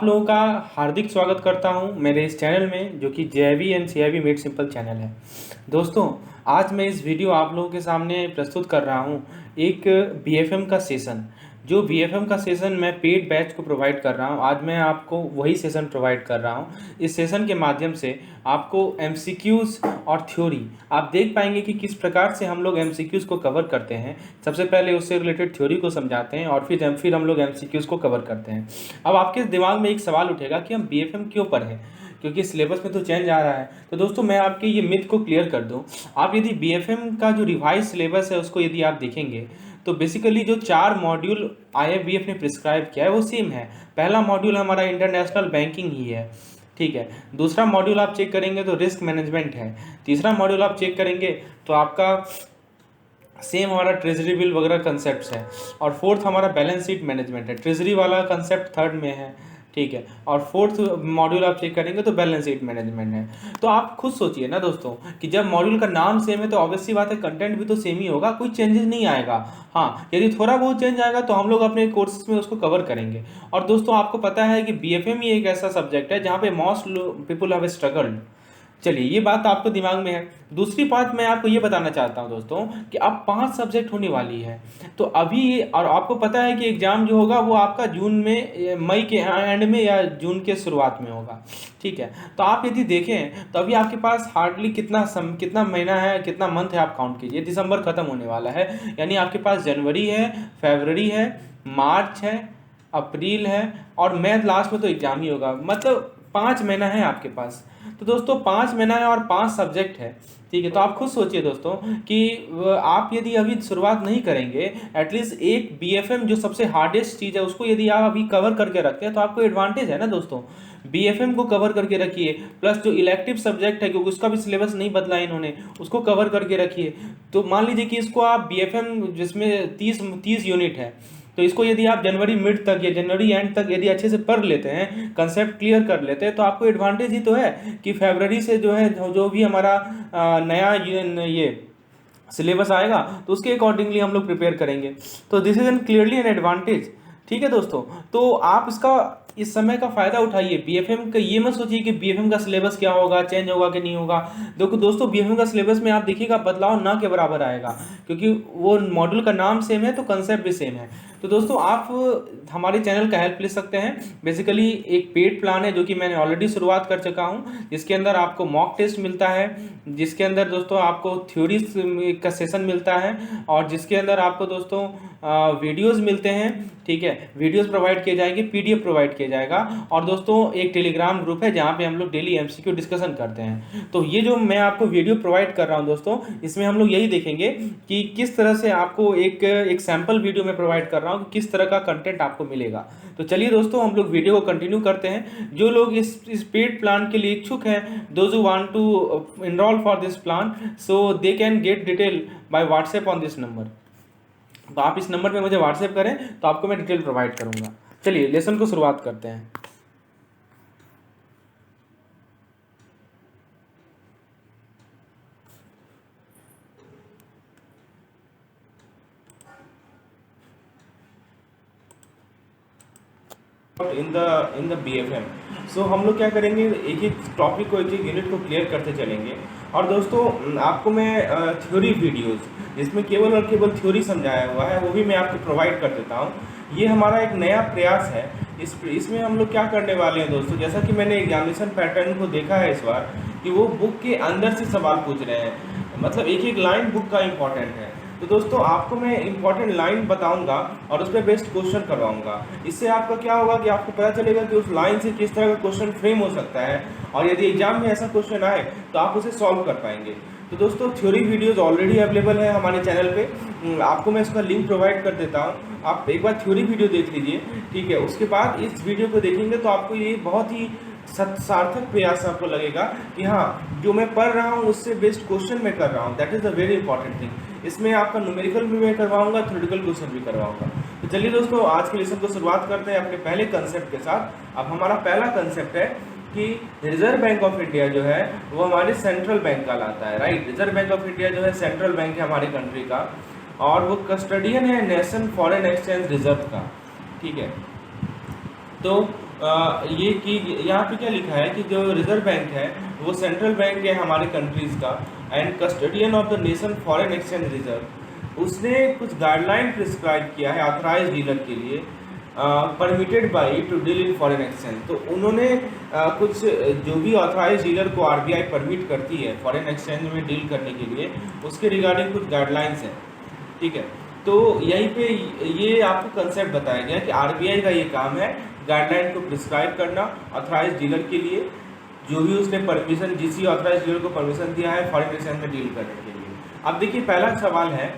आप लोगों का हार्दिक स्वागत करता हूं मेरे इस चैनल में जो कि JIB and CIB made simple channel है। दोस्तों, आज मैं इस वीडियो आप लोगों के सामने प्रस्तुत कर रहा हूं एक बीएफएम का सेशन। जो बीएफएम का सेशन मैं पेड बैच को प्रोवाइड कर रहा हूं, आज मैं आपको वही सेशन प्रोवाइड कर रहा हूं। इस सेशन के माध्यम से आपको एमसीक्यूज़ और थ्योरी आप देख पाएंगे कि किस प्रकार से हम लोग एमसीक्यूज़ को कवर करते हैं। सबसे पहले उससे रिलेटेड थ्योरी को समझाते हैं और फिर हम लोग एमसीक्यूज़ को कवर करते हैं। अब आपके दिमाग में एक सवाल उठेगा कि हम बीएफएम क्यों पढ़ें, क्योंकि सिलेबस में तो चेंज आ रहा है। तो दोस्तों, मैं आपके ये मिथ को क्लियर कर दूं। आप यदि बीएफएम का जो रिवाइज सिलेबस है उसको यदि आप देखेंगे तो बेसिकली जो 4 मॉड्यूल आईएफबीएफ ने प्रिस्क्राइब किया है वो सेम है। पहला मॉड्यूल हमारा इंटरनेशनल बैंकिंग ही है, ठीक है। दूसरा मॉड्यूल आप चेक करेंगे तो रिस्क मैनेजमेंट है। तीसरा मॉड्यूल आप चेक करेंगे तो आपका सेम हमारा ट्रेजरी बिल वगैरह कंसेप्ट है। और फोर्थ हमारा बैलेंस शीट मैनेजमेंट है। ट्रेजरी वाला कंसेप्ट थर्ड में है, ठीक है। और फोर्थ मॉड्यूल आप चेक करेंगे तो बैलेंस शीट मैनेजमेंट है। तो आप खुद सोचिए ना दोस्तों कि जब मॉड्यूल का नाम सेम है तो ऑब्वियस सी बात है कंटेंट भी तो सेम ही होगा, कोई चेंजेस नहीं आएगा। हाँ, यदि थोड़ा बहुत चेंज आएगा तो हम लोग अपने कोर्सेज में उसको कवर करेंगे। और दोस्तों, आपको पता है कि बीएफएम ही एक ऐसा सब्जेक्ट है जहाँ पे मोस्ट पीपल हैव स्ट्रगल्ड। चलिए, ये बात आपको दिमाग में है। दूसरी बात मैं आपको ये बताना चाहता हूँ दोस्तों कि अब 5 सब्जेक्ट होने वाली है। तो अभी और आपको पता है कि एग्ज़ाम जो होगा वो आपका जून में, मई के एंड में या जून के शुरुआत में होगा, ठीक है। तो आप यदि देखें तो अभी आपके पास हार्डली कितना महीना है, कितना मंथ है, आप काउंट कीजिए। दिसंबर खत्म होने वाला है, यानी आपके पास जनवरी है, फरवरी है, मार्च है, अप्रैल है और मई लास्ट में तो एग्ज़ाम ही होगा। मतलब 5 महीना है आपके पास। तो दोस्तों, 5 महीना है और 5 सब्जेक्ट है, ठीक है। तो आप खुद सोचिए दोस्तों कि आप यदि अभी शुरुआत नहीं करेंगे, एटलीस्ट एक बीएफएम जो सबसे हार्डेस्ट चीज़ है उसको यदि आप अभी कवर करके रखते हैं तो आपको एडवांटेज है ना दोस्तों। बीएफएम को कवर करके रखिए, प्लस जो इलेक्टिव सब्जेक्ट है क्योंकि उसका भी सिलेबस नहीं बदला इन्होंने, उसको कवर करके रखिए। तो मान लीजिए कि इसको आप बीएफएम जिसमें 30 यूनिट है, तो इसको यदि आप जनवरी मिड तक या जनवरी एंड तक यदि अच्छे से पढ़ लेते हैं, कंसेप्ट क्लियर कर लेते हैं, तो आपको एडवांटेज ही तो है कि फरवरी से जो है जो भी हमारा नया ये सिलेबस आएगा तो उसके अकॉर्डिंगली हम लोग प्रिपेयर करेंगे। तो this is an clearly an advantage, ठीक है दोस्तों। तो आप इसका इस समय का फ़ायदा उठाइए। बीएफएम का ये मत सोचिए कि बीएफएम का सिलेबस क्या होगा, चेंज होगा कि नहीं होगा। देखो दोस्तों, बीएफएम का सिलेबस में आप देखिएगा बदलाव ना के बराबर आएगा, क्योंकि वो मॉड्यूल का नाम सेम है तो कंसेप्ट भी सेम है। तो दोस्तों, आप हमारे चैनल का हेल्प ले सकते हैं। बेसिकली एक पेड प्लान है जो कि मैंने ऑलरेडी शुरुआत कर चुका हूँ, जिसके अंदर आपको मॉक टेस्ट मिलता है, जिसके अंदर दोस्तों आपको थ्योरी का सेशन मिलता है और जिसके अंदर आपको दोस्तों वीडियोस मिलते हैं, ठीक है। वीडियोस प्रोवाइड किए जाएंगे, पीडीएफ प्रोवाइड किया जाएगा और दोस्तों एक टेलीग्राम ग्रुप है जहाँ पे हम लोग डेली एमसीक्यू डिस्कशन करते हैं। तो ये जो मैं आपको वीडियो प्रोवाइड कर रहा हूँ दोस्तों, इसमें हम लोग यही देखेंगे कि किस तरह से आपको एक सैम्पल वीडियो में प्रोवाइड कर रहा हूँ कि किस तरह का कंटेंट आपको मिलेगा। तो चलिए दोस्तों, हम लोग वीडियो को कंटिन्यू करते हैं। जो लोग इस पेड प्लान के लिए इच्छुक हैं, those who want to enroll for this plan, so they can get detail by WhatsApp on this number. तो आप इस नंबर पे मुझे व्हाट्सएप करें तो आपको मैं डिटेल प्रोवाइड करूंगा। चलिए लेसन को शुरुआत करते हैं। इन द बीएफएम, सो हम लोग क्या करेंगे, एक एक टॉपिक को, एक एक यूनिट को क्लियर करते चलेंगे। और दोस्तों, आपको मैं थ्योरी वीडियोस जिसमें केवल और केवल थ्योरी समझाया हुआ है वो भी मैं आपको प्रोवाइड कर देता हूँ। ये हमारा एक नया प्रयास है। इसमें हम लोग क्या करने वाले हैं दोस्तों, जैसा कि मैंने एग्जामिनेशन पैटर्न को देखा है इस बार कि वो बुक के अंदर से सवाल पूछ रहे हैं, मतलब एक एक लाइन बुक का इम्पॉर्टेंट है। तो दोस्तों, आपको मैं इंपॉर्टेंट लाइन बताऊंगा और उस पर बेस्ट क्वेश्चन करवाऊंगा। इससे आपका क्या होगा कि आपको पता चलेगा कि उस लाइन से किस तरह का क्वेश्चन फ्रेम हो सकता है और यदि एग्जाम में ऐसा क्वेश्चन आए तो आप उसे सॉल्व कर पाएंगे। तो दोस्तों, थ्योरी वीडियोस ऑलरेडी अवेलेबल है हमारे चैनल पे। आपको मैं इसका लिंक प्रोवाइड कर देता हूँ, आप एक बार थ्योरी वीडियो देख लीजिए, ठीक है। उसके बाद इस वीडियो को देखेंगे तो आपको ये बहुत ही सार्थक प्रयास आपको लगेगा कि हाँ, जो मैं पढ़ रहा हूँ उससे बेस्ट क्वेश्चन मैं कर रहा हूँ। That is the very important thing. इसमें आपका न्यूमेरिकल भी मैं करवाऊंगा, थ्योरेटिकल क्वेश्चन भी करवाऊंगा। तो चलिए दोस्तों, आज के लेसन को शुरुआत करते हैं अपने पहले कंसेप्ट के साथ। अब हमारा पहला कंसेप्ट है कि रिजर्व बैंक ऑफ इंडिया जो है वो हमारे सेंट्रल बैंक का लाता है, right. Reserve bank of India जो है सेंट्रल बैंक है हमारे कंट्री का और वो कस्टडियन है नेशन फॉरेन एक्सचेंज रिजर्व का, ठीक है। तो ये कि यहाँ पे क्या लिखा है कि जो रिजर्व बैंक है वो सेंट्रल बैंक है हमारे कंट्रीज़ का, and custodian of the nation foreign exchange reserve, उसने कुछ गाइडलाइन प्रिस्क्राइब किया है ऑथराइज डीलर के लिए, permitted by two deal in foreign exchange. तो उन्होंने कुछ जो भी ऑथराइज डीलर को आरबीआई परमिट करती है फॉरेन एक्सचेंज में डील करने के लिए, उसके रिगार्डिंग कुछ गाइडलाइंस हैं, ठीक है। तो यहीं पे ये आपको कंसेप्ट बताया गया कि आरबीआई का ये काम है गाइडलाइन को प्रिस्क्राइब करना ऑथराइज डीलर के लिए, जो भी उसने परमिशन, जिस ऑथराइज डीलर को परमिशन दिया है फॉरेन एक्सचेंज में डील करने के लिए। अब देखिए पहला सवाल है,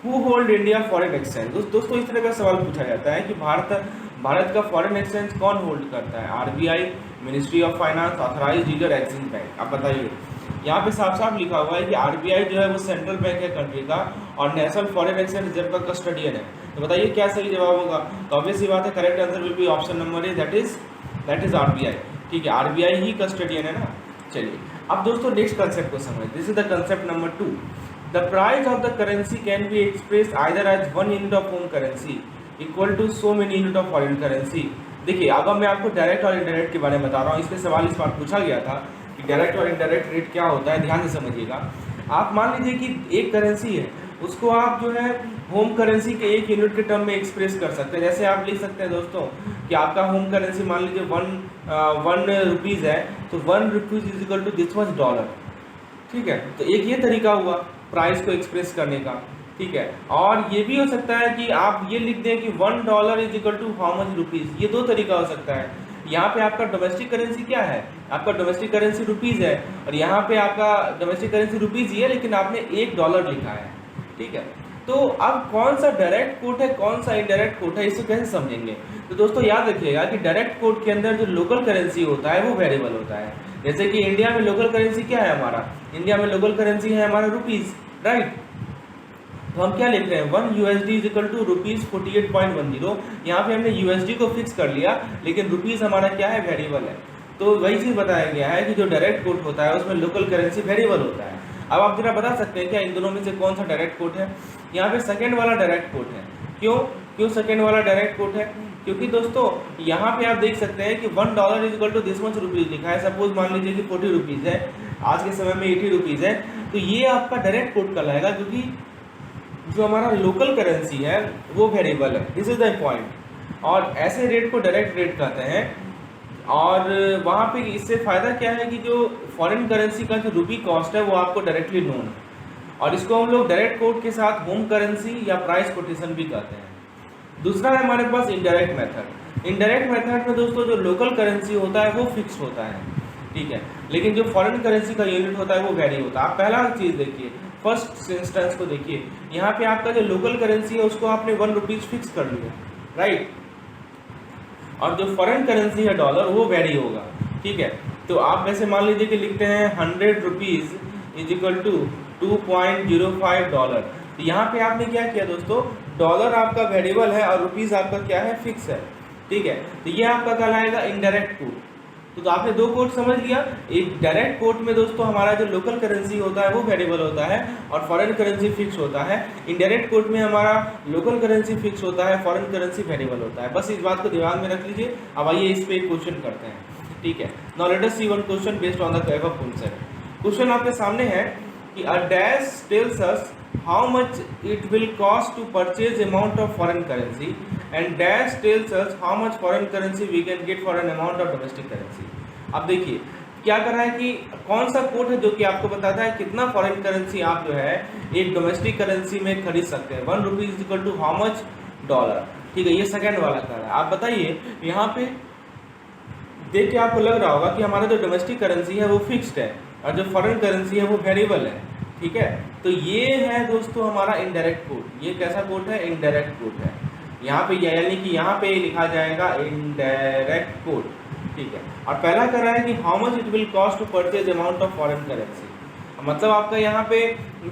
who hold India foreign exchange. दोस्तों इस तरह का सवाल पूछा जाता है कि भारत का फॉरेन एक्सचेंज कौन होल्ड करता है, RBI, ministry of finance, authorise dealer, Axis bank. अब बताइए, यहाँ पे साफ साफ लिखा हुआ है कि आरबीआई जो है वो सेंट्रल बैंक है कंट्री का और नेशनल फॉरेन एक्सचेंज रिजर्व का कस्टोडियन है। तो बताइए क्या सही जवाब होगा। तो ऑब्वियस सी बात है, correct answer will be option number A, that is RBI. ठीक है, आरबीआई ही कस्टोडियन है ना। चलिए अब दोस्तों नेक्स्ट कंसेप्ट को समझ, this is the concept number 2। The price of the currency can be expressed either as 1 unit of home currency equal to so many unit of foreign currency. देखिए अब मैं आपको डायरेक्ट और इनडायरेक्ट के बारे में बता रहा हूँ। इसमें सवाल इस बार पूछा गया था कि डायरेक्ट और इनडायरेक्ट रेट क्या होता है, ध्यान से समझिएगा। आप मान लीजिए कि एक करेंसी है, उसको आप जो है होम करेंसी के 1 यूनिट के टर्म में एक्सप्रेस कर सकते हैं। जैसे आप लिख सकते हैं दोस्तों कि आपका होम करेंसी मान लीजिए 1 रुपीज़ है, तो 1 rupees is equal to this much dollar. ठीक है, तो एक ये तरीका हुआ प्राइस को एक्सप्रेस करने का। ठीक है, और ये भी हो सकता है कि आप ये लिख दें कि $1 is equal to how much rupees. ये 2 तरीका हो सकता है। यहाँ पे आपका डोमेस्टिक करेंसी क्या है, आपका डोमेस्टिक करेंसी रुपीज़ है, और यहाँ पे आपका डोमेस्टिक करेंसी रुपीज़ ही है, लेकिन आपने $1 लिखा है। ठीक है, तो अब कौन सा डायरेक्ट कोट है, कौन सा इनडायरेक्ट कोट है, इसको कैसे समझेंगे। तो दोस्तों याद रखिएगा कि डायरेक्ट कोट के अंदर जो लोकल करेंसी होता है वो वेरिएबल होता है। जैसे कि इंडिया में लोकल करेंसी क्या है हमारा, इंडिया में लोकल करेंसी है हमारा रुपीज़, राइट। तो हम क्या लिख रहे हैं, 1 USD is equal to rupees 48.10। यहाँ पे हमने USD को फिक्स कर लिया, लेकिन रुपीज़ हमारा क्या है, वेरिएबल है। तो वही चीज़ बताया गया है कि जो डायरेक्ट कोट होता है उसमें लोकल करेंसी वेरिएबल होता है। अब आप जरा बता सकते हैं क्या इन दोनों में से कौन सा डायरेक्ट कोट है। यहाँ पे सेकेंड वाला डायरेक्ट कोट है। क्यों सेकेंड वाला डायरेक्ट कोट है, क्योंकि दोस्तों यहाँ पे आप देख सकते हैं कि $1 is equal to this much rupees लिखा है। सपोज मान लीजिए कि 40 रुपीज़ है, आज के समय में 80 रुपीज़ है, तो ये आपका डायरेक्ट कोट कहलाएगा, क्योंकि जो हमारा लोकल करेंसी है वो वेरिएबल है। This is the point. और ऐसे रेट को डायरेक्ट रेट कहते हैं। और वहाँ पे इससे फ़ायदा क्या है कि जो फॉरेन करेंसी का जो रुपी कॉस्ट है वो आपको डायरेक्टली नोन है, और इसको हम लोग डायरेक्ट कोट के साथ होम करेंसी या प्राइस कोटेशन भी कहते हैं। दूसरा है हमारे पास इनडायरेक्ट मेथड। इनडायरेक्ट मेथड में दोस्तों जो लोकल करेंसी होता है वो फिक्स होता है, ठीक है, लेकिन जो फॉरेन करेंसी का यूनिट होता है वो वेरी होता है। आप पहला चीज़ देखिए, फर्स्ट इंस्टेंस को देखिए, यहाँ पे आपका जो लोकल करेंसी है उसको आपने 1 रुपीज़ फिक्स कर लिया, राइट, और जो फॉरेन करेंसी है डॉलर वो वेरी होगा। ठीक है, तो आप वैसे मान लीजिए कि लिखते हैं 100 रुपीज़ इज इक्वल टू $2.05। तो यहाँ पे आपने क्या किया दोस्तों, डॉलर आपका वेरिएबल है और रुपीज़ आपका क्या है, फिक्स है। ठीक है, तो ये आपका कहलाएगा इनडायरेक्ट कोट। तो आपने 2 कोट समझ लिया। एक डायरेक्ट कोट में दोस्तों हमारा जो लोकल करेंसी होता है वो वेरिएबल होता है और फॉरेन करेंसी फिक्स होता है। इनडायरेक्ट कोट में हमारा लोकल करेंसी फिक्स होता है, फॉरेन करेंसी वेरिएबल होता है। बस इस बात को दिमाग में रख लीजिए। अब आइए इस पर एक क्वेश्चन करते हैं। ठीक है, now let us see one question based on the above concept. Question आपके सामने है कि a dash tells us how much it will cost to purchase amount of foreign currency and dash tells us how much foreign currency we can get for an amount of domestic currency। अब देखिए क्या कर रहा है कि कौन सा code है जो कि आपको बताता है कितना फॉरेन करेंसी आप जो है एक डोमेस्टिक करेंसी में खरीद सकते हैं। 1 rupees equal to how much dollar. ठीक है, ये सेकेंड वाला कर रहा है। आप बताइए, यहाँ पे देख के आपको लग रहा होगा कि हमारा जो डोमेस्टिक करेंसी है वो फिक्स्ड है और जो फॉरेन करेंसी है वो वेरिएबल है। ठीक है, तो ये है दोस्तों हमारा इनडायरेक्ट कोड। ये कैसा कोड है, इनडायरेक्ट कोड है। यहाँ पे यानी कि यहाँ पे लिखा जाएगा इनडायरेक्ट कोड। ठीक है, और पहला कर रहा है कि how much it will cost to purchase amount of foreign currency. मतलब आपका यहाँ पे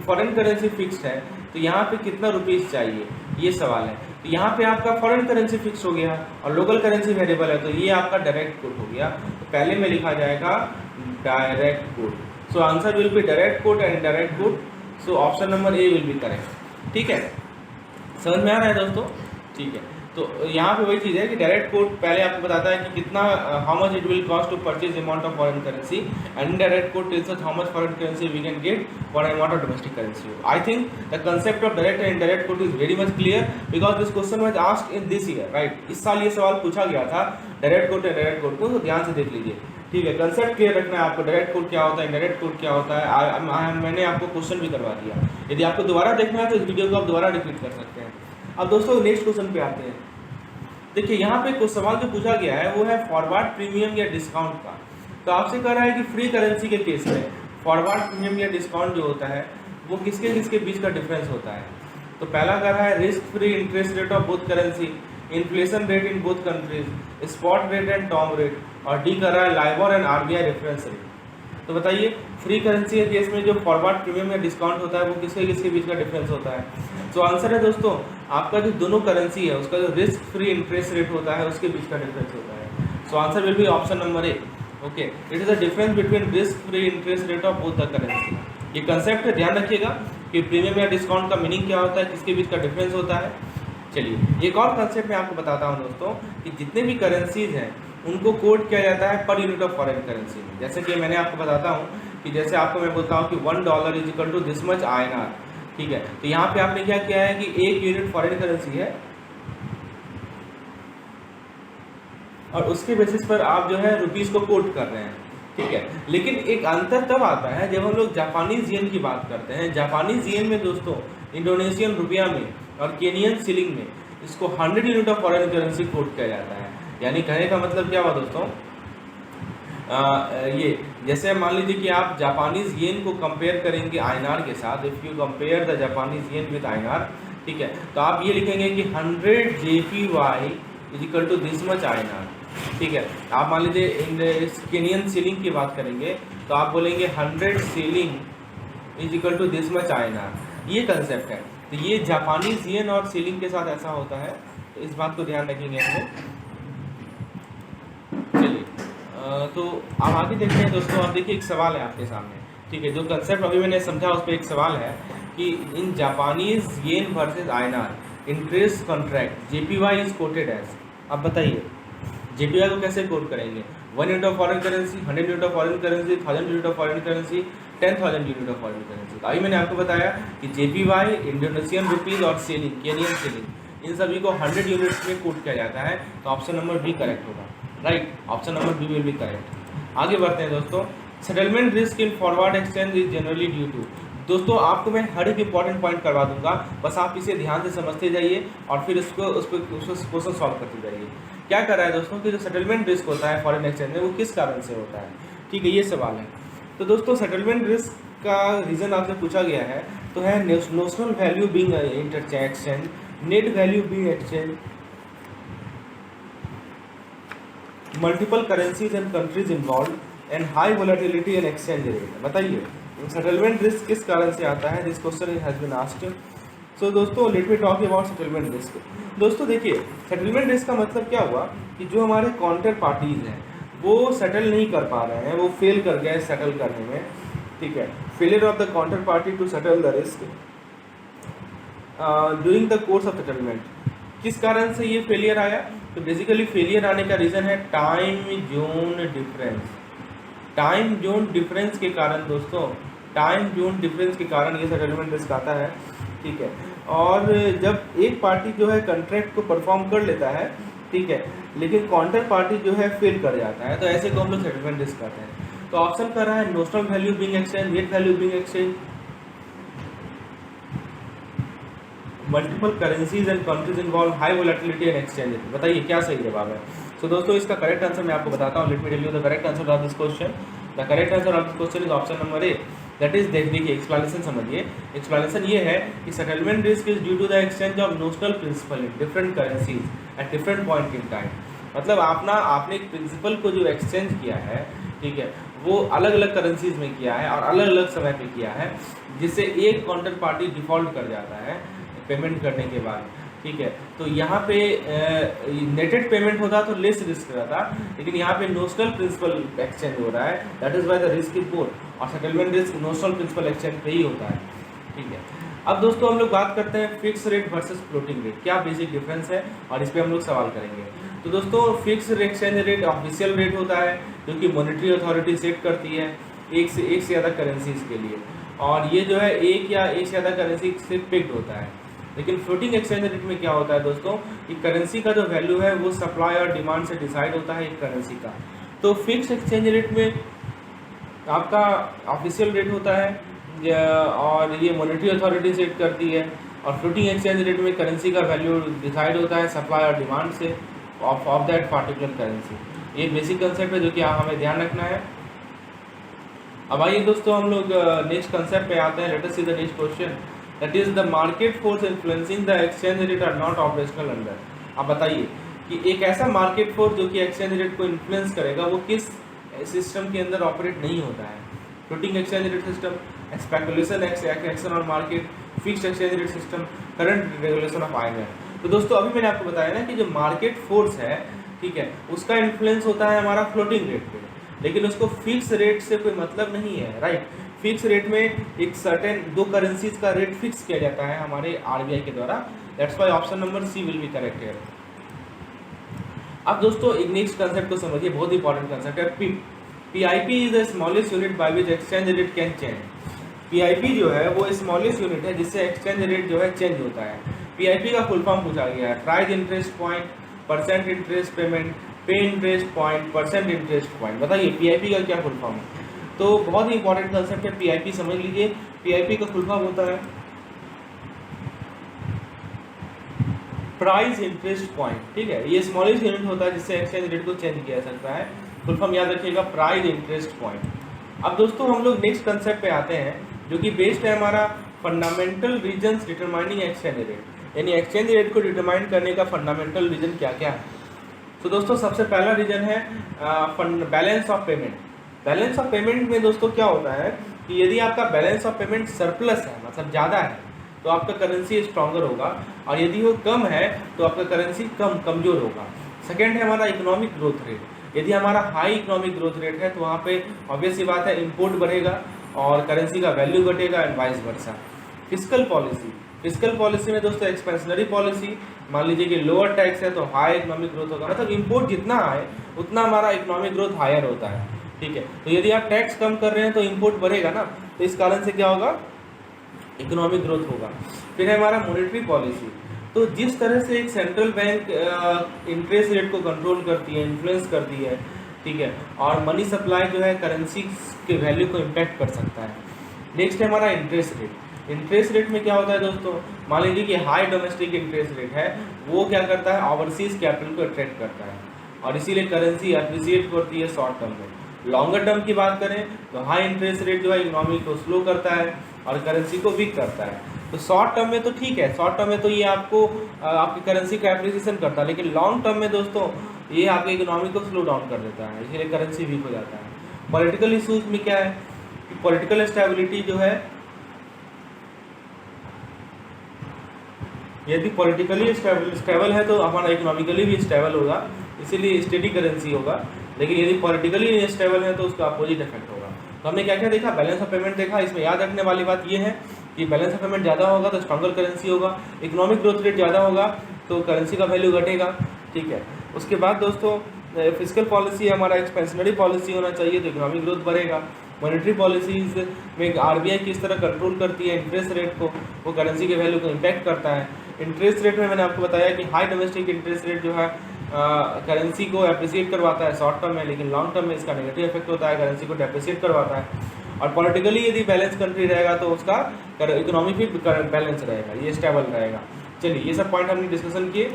फॉरेन करेंसी फिक्स्ड है, तो यहाँ पे कितना रुपीज़ चाहिए, ये सवाल है। तो यहाँ पे आपका फॉरेन करेंसी फिक्स हो गया और लोकल करेंसी वेरिएबल है, तो ये आपका डायरेक्ट कोड हो गया। तो पहले में लिखा जाएगा direct code. So answer will be direct code and indirect code. So option number A will be correct. ठीक है, समझ में आ रहा है दोस्तों। ठीक है, तो यहाँ पे वही चीज़ है कि डायरेक्ट कोट पहले आपको बताता है कि कितना how much it will cost to purchase amount of foreign currency, and direct quote tells us how much foreign currency we can get for amount of domestic currency. I think the concept of direct and indirect quote is very much clear because this question was asked in this year, right. इस साल ये सवाल पूछा गया था direct quote and indirect quote को, तो ध्यान से देख लीजिए, ठीक है। कंसेप्ट क्लियर रखना है आपको, डायरेक्ट कोड क्या होता है, इनडायरेक्ट कोड क्या होता है। मैंने आपको क्वेश्चन भी करवा दिया, यदि आपको दोबारा देखना है तो इस वीडियो को आप दोबारा रिपीट कर सकते हैं। अब दोस्तों नेक्स्ट क्वेश्चन पे आते हैं। देखिए यहाँ पे कुछ सवाल जो पूछा गया है वो है फॉरवर्ड प्रीमियम या डिस्काउंट का। तो आपसे कह रहा है कि फ्री करेंसी के केस में फॉरवर्ड प्रीमियम या डिस्काउंट जो होता है वो किसके किसके बीच का डिफरेंस होता है। तो पहला कह रहा है risk free interest rate of both currency, inflation rate in both countries, spot rate and term rate, और डी कर रहा है LIBOR and RBI reference rate. तो बताइए फ्री करेंसी के केस में जो फॉरवर्ड प्रीमियम या डिस्काउंट होता है वो किसके किसके बीच का डिफरेंस होता है। तो आंसर है दोस्तों आपका जो दोनों करेंसी है उसका जो रिस्क फ्री इंटरेस्ट रेट होता है उसके बीच का डिफरेंस होता है। So answer will be option number A. Okay, it is the difference between risk free interest rate of both the currency. ये कंसेप्ट है, ध्यान रखिएगा कि प्रीमियम या डिस्काउंट का मीनिंग क्या होता है, किसके बीच का डिफरेंस होता है। चलिए एक और कंसेप्ट मैं आपको बताता हूँ दोस्तों कि जितने भी करेंसीज हैं उनको कोड किया जाता है per unit of foreign currency में। जैसे कि मैंने आपको बताता हूँ कि जैसे आपको मैं बोलता हूँ कि $1 is equal to this much INR, ठीक है। तो यहाँ पे आपने क्या किया है कि एक यूनिट फॉरेन करेंसी है और उसके बेसिस पर आप जो है रुपीज़ को कोट कर रहे हैं, ठीक है। लेकिन एक अंतर तब आता है जब हम लोग जापानीज येन की बात करते हैं। जापानीज येन में दोस्तों इंडोनेशियन रुपया में और केनियन सिलिंग में इसको 100 unit of foreign currency quote किया जाता है। यानी कहने का मतलब क्या हुआ दोस्तों, ये जैसे मान लीजिए कि आप जापानीज येन को कंपेयर करेंगे INR के साथ, if you compare the Japanese yen with INR, ठीक है, तो आप ये लिखेंगे कि 100 JPY is equal to this much INR, ठीक है। आप मान लीजिए केनियन सीलिंग की बात करेंगे तो आप बोलेंगे 100 shilling is equal to this much INR। ये कंसेप्ट है। तो ये जापानीज येन और सीलिंग के साथ ऐसा होता है, तो इस बात को ध्यान रखेंगे हमें। चलिए तो आप आगे देखते हैं दोस्तों। आप देखिए एक सवाल है आपके सामने, ठीक है। जो कंसेप्ट अभी मैंने समझा उस पर एक सवाल है कि in Japanese yen versus INR interest contract JPY is quoted as. अब बताइए JPY को कैसे कोट करेंगे, 1 unit of foreign currency, 100 unit of foreign currency, 1000 unit of foreign currency, 10,000 unit of foreign currency. तो अभी मैंने आपको बताया कि JPY इंडोनेशियन रुपीज़ और सीलिंग केनियन सीलिंग इन सभी को 100 यूनिट्स में कोट किया जाता है। तो ऑप्शन नंबर बी करेक्ट होगा, right. Option number B will be correct. आगे बढ़ते हैं दोस्तों। Settlement risk in forward exchange is generally due to. दोस्तों आपको मैं हर एक इंपॉर्टेंट पॉइंट करवा दूंगा, बस आप इसे ध्यान से समझते जाइए और फिर उस पर क्वेश्चन सॉल्व करते जाइए। क्या कर रहा है दोस्तों कि जो सेटलमेंट रिस्क होता है फॉरेन एक्सचेंज में वो किस कारण से होता है, ठीक है, ये सवाल है। तो दोस्तों सेटलमेंट रिस्क का रीज़न आपसे पूछा गया है तो है notional value being exchange, net value being exchange, multiple currencies and countries involve and high volatility and exchange rate. बताइए सेटलमेंट रिस्क किस कारण से आता है, this question has been asked. So दोस्तों let me talk about settlement risk. दोस्तों देखिए settlement risk का मतलब क्या हुआ कि जो हमारे काउंटर पार्टीज हैं वो सेटल नहीं कर पा रहे हैं, वो फेल कर गए सेटल करने में, ठीक है। Failure of the counter party to settle the risk during the course of settlement. किस कारण से ये फेलियर आया, तो बेसिकली फेलियर आने का रीज़न है time zone difference. Time zone difference के कारण दोस्तों, टाइम जोन डिफरेंस के कारण ये सेटलमेंट रिस्क आता है, ठीक है। और जब एक पार्टी जो है कॉन्ट्रैक्ट को परफॉर्म कर लेता है, ठीक है, लेकिन काउंटर पार्टी जो है फेल कर जाता है, तो ऐसे को हम लोग सेटलमेंट रिस्क कहते हैं। तो ऑप्शन कर रहा है notional value being exchange, net value being exchange, multiple currencies and countries involve, high volatility and exchange. बताइए क्या सही जवाब है। सो दोस्तों इसका करेक्ट आंसर मैं आपको बताता हूँ। Let me tell you the correct answer of this question. The correct answer of this question is option number A, that is देखिए एक्सप्लेनेशन समझिए। एक्सप्लेनेशन ये है कि settlement risk is due to the exchange of notional principal in different currencies at different point in time. मतलब आपने एक principal को जो एक्सचेंज किया है, ठीक है, वो अलग अलग करेंसीज में किया है और अलग अलग समय पे किया है, जिससे एक काउंटर पार्टी डिफॉल्ट कर जाता है पेमेंट करने के बाद, ठीक है। तो यहाँ पे नेटेड पेमेंट होता तो लेस रिस्क रहता, लेकिन यहाँ पे नोशनल प्रिंसिपल एक्सचेंज हो रहा है, that is why the risk is more. और settlement risk notional principal exchange पे ही होता है, ठीक है। अब दोस्तों हम लोग बात करते हैं fix rate versus floating rate, क्या बेसिक डिफरेंस है और इस पर हम लोग सवाल करेंगे। तो दोस्तों fix exchange rate official rate होता है जो कि मॉनेटरी अथॉरिटी सेट करती है एक से ज़्यादा करेंसीज के लिए, और ये जो है एक या एक से ज़्यादा करेंसी से फिक्स्ड होता है। लेकिन फ्लोटिंग एक्सचेंज रेट में क्या होता है दोस्तों कि करेंसी का जो वैल्यू है वो सप्लाई और डिमांड से डिसाइड होता है एक करेंसी का। तो फिक्स एक्सचेंज रेट में आपका ऑफिशियल रेट होता है और ये मॉनेटरी अथॉरिटी सेट करती है, और फ्लोटिंग एक्सचेंज रेट में करेंसी का वैल्यू डिसाइड होता है सप्लाई और डिमांड से ऑफ दैट पार्टिकुलर करेंसी। ये बेसिक कंसेप्ट है जो कि हमें ध्यान रखना है। अब आइए दोस्तों हम लोग नेक्स्ट कंसेप्ट पे आते हैं। Let us see the next question, that is the market force influencing the exchange rate are not operational under. आप बताइए कि एक ऐसा मार्केट फोर्स जो कि एक्सचेंज रेट को इन्फ्लुएंस करेगा वो किस सिस्टम के अंदर ऑपरेट नहीं होता है। Floating exchange rate system, speculation action on market, fixed exchange rate system, current regulation of IMF। तो दोस्तों अभी मैंने आपको बताया ना कि जो मार्केट फोर्स है, ठीक है, उसका इन्फ्लुएंस होता है हमारा फ्लोटिंग रेट पे, लेकिन उसको फिक्स रेट से कोई मतलब नहीं है, राइट। फिक्स रेट में एक सर्टेन दो करेंसीज का रेट फिक्स किया जाता है हमारे RBI के द्वारा। That's why option number C will be correct here. अब दोस्तों एक नेक्स्ट कंसेप्ट को समझिए, बहुत इंपॉर्टेंट कंसेप्ट है पिप। PIP is the smallest unit by which exchange rate can change. PIP जो है वो स्मॉलेस्ट यूनिट है जिससे एक्सचेंज रेट जो है चेंज होता है। PIP का फुल फॉर्म पूछा गया है, price interest point, percent interest payment, pay interest point, percent interest point. बताइए PIP का क्या फुल फॉर्म है। तो बहुत ही इंपॉर्टेंट कंसेप्ट है PIP, समझ लीजिए। PIP का फुल फॉर्म होता है प्राइस इंटरेस्ट पॉइंट, ठीक है। ये स्मॉलेस्ट यूनिट होता है जिससे एक्सचेंज रेट को चेंज किया जा सकता है। फुल फॉर्म याद रखिएगा, प्राइस इंटरेस्ट पॉइंट। अब दोस्तों हम लोग नेक्स्ट कंसेप्ट पे आते हैं जो कि बेस्ड है हमारा fundamental reasons determining exchange rate, यानी एक्सचेंज रेट को डिटरमाइन करने का फंडामेंटल रीजन क्या क्या है। तो दोस्तों सबसे पहला रीजन है balance of payment. Balance of payment में दोस्तों क्या होता है कि यदि आपका बैलेंस ऑफ पेमेंट सरप्लस है, मतलब ज़्यादा है, तो आपका करेंसी स्ट्रॉन्गर होगा, और यदि वो कम है तो आपका करेंसी कमज़ोर होगा। सेकेंड है हमारा इकोनॉमिक ग्रोथ रेट। यदि हमारा हाई इकोनॉमिक ग्रोथ रेट है तो वहाँ पे ऑब्वियस सी बात है इंपोर्ट बढ़ेगा और करेंसी का वैल्यू घटेगा, and vice versa. Fiscal policy, fiscal policy में दोस्तों एक्सपेंशनरी पॉलिसी, मान लीजिए कि लोअर टैक्स है तो हाई इकोनॉमिक ग्रोथ होगा, मतलब इंपोर्ट जितना आए उतना हमारा इकोनॉमिक ग्रोथ हायर होता है, ठीक है। तो यदि आप टैक्स कम कर रहे हैं तो इंपोर्ट बढ़ेगा ना, तो इस कारण से क्या होगा, इकोनॉमिक ग्रोथ होगा। फिर है हमारा मॉनेटरी पॉलिसी। तो जिस तरह से एक सेंट्रल बैंक इंटरेस्ट रेट को कंट्रोल करती है, इन्फ्लुएंस करती है, ठीक है, और मनी सप्लाई जो है करेंसी के वैल्यू को इम्पैक्ट कर सकता है। नेक्स्ट है हमारा इंटरेस्ट रेट। इंटरेस्ट रेट में क्या होता है दोस्तों, मान लीजिए कि हाई डोमेस्टिक इंटरेस्ट रेट है, वो क्या करता है, ओवरसीज कैपिटल को अट्रैक्ट करता है, और इसीलिए करेंसी अप्रिसिएट करती है शॉर्ट टर्म में। लॉन्गर टर्म की बात करें तो हाई इंटरेस्ट रेट जो है इकोनॉमी को स्लो करता है और करेंसी को वीक करता है। तो शॉर्ट टर्म में तो ठीक है, शॉर्ट टर्म में तो ये आपको आपकी करेंसी का एप्रिसिएशन करता है, लेकिन लॉन्ग टर्म में दोस्तों ये आपके इकोनॉमी को स्लो डाउन कर देता है, इसलिए करेंसी वीक हो जाता है। पॉलिटिकल इशूज़ में क्या है कि पॉलिटिकल स्टेबिलिटी जो है, यदि पॉलिटिकली स्टेबल है तो हमारा इकोनॉमिकली भी स्टेबल होगा, इसीलिए स्टेडी करेंसी होगा। लेकिन यदि पॉलिटिकली स्टेबल है तो उसका अपोजिट इफेक्ट होगा। तो हमने क्या क्या देखा, बैलेंस ऑफ पेमेंट देखा। इसमें याद रखने वाली बात ये है कि बैलेंस ऑफ पेमेंट ज़्यादा होगा तो स्ट्रॉन्गर करेंसी होगा, इकोनॉमिक ग्रोथ रेट ज़्यादा होगा तो करेंसी का वैल्यू घटेगा, ठीक है। उसके बाद दोस्तों फिस्कल पॉलिसी हमारा एक्सपेंशनरी पॉलिसी होना चाहिए तो इकोनॉमिक ग्रोथ बढ़ेगा। मॉनेटरी पॉलिसीज में RBI किस तरह कंट्रोल करती है इंटरेस्ट रेट को, वो करेंसी के वैल्यू को इम्पैक्ट करता है। इंटरेस्ट रेट में मैंने आपको बताया कि हाई डोमेस्टिक इंटरेस्ट रेट जो है करेंसी को अप्रिसिएट करवाता है शॉर्ट टर्म में, लेकिन लॉन्ग टर्म में इसका नेगेटिव इफेक्ट होता है, करेंसी को डेप्रिसिएट करवाता है। और पॉलिटिकली यदि बैलेंस कंट्री रहेगा तो उसका इकोनॉमिक भी बैलेंस रहेगा, ये स्टेबल रहेगा। चलिए ये सब पॉइंट हमने डिस्कशन किए।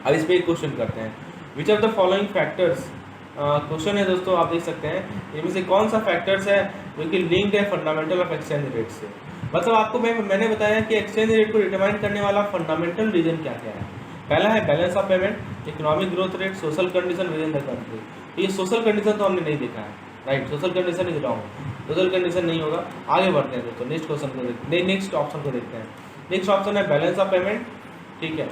अब इस पर एक क्वेश्चन करते हैं, which of the following factors, question है दोस्तों, आप देख सकते हैं इनमें से कौन सा फैक्टर्स है जो कि लिंक्ड है फंडामेंटल ऑफ एक्सचेंज रेट से। मतलब आपको मैंने बताया कि एक्सचेंज रेट को डिटरमाइन करने वाला फंडामेंटल रीजन क्या क्या है। पहला है balance of payment, economic growth rate, social condition with in the country. तो ये सोशल कंडीशन तो हमने नहीं देखा है, right, social condition is wrong, social condition नहीं होगा। आगे बढ़ते हैं दोस्तों, नेक्स्ट क्वेश्चन को देखते हैं, नेक्स्ट ऑप्शन को देखते हैं। नेक्स्ट ऑप्शन है बैलेंस ऑफ पेमेंट, ठीक है,